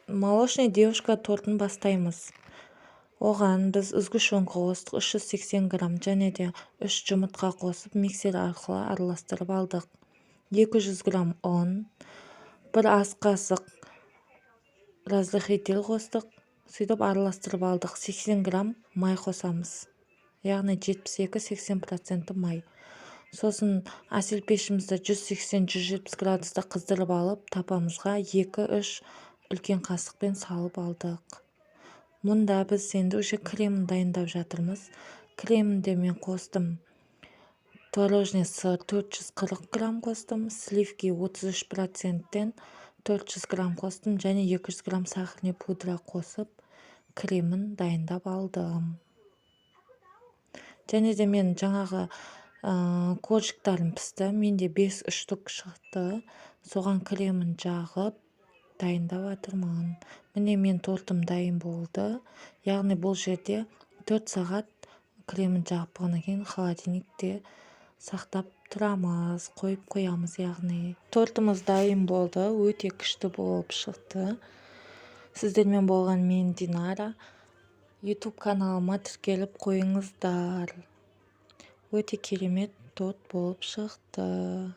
молочный девушка тортын бастаймыз. Оған біз үзгішоңғы қостық 380 грамм және де 3 жұмыртқа қосып миксер арқылы араластырып алдық. 200 грамм ұн, 1 ас қасық разрыхитель қостық. Сөйтіп араластырып алдық. 80 грамм май қосамыз. Яғни 72-80% май. Сосын асел пешімізді 180-170 градуста қыздырып алып, тапамызға 2-3 үлкен қасықпен салып алдық. Мұнда біз енді уже кремін дайындап жатырмыз. Кремінде мен қостым. Творожный сыр 440 грамм қостым. Сливки 33%-тен 400 грамм қостым. Және 200 грамм сахарный пудра қосып, кремін дайындап алдым. Және де мен жаңағы коржиктарым пісті. Менде 5 штук шықты. Соған кремін жағып, дайындап жатырмын. Міне мен тортым дайын болды. Яғни бұл жерде 4 сағат кремін жағып болғаннан кейін холодильникте сақтап тұрамыз, қойып қоямыз яғни. Тортымыз дайын болды. Өте күшті болып шықты. Сіздермен болған мен Динара. YouTube каналыма тіркеліп қойыңыздар. Өте керемет торт болып шықты.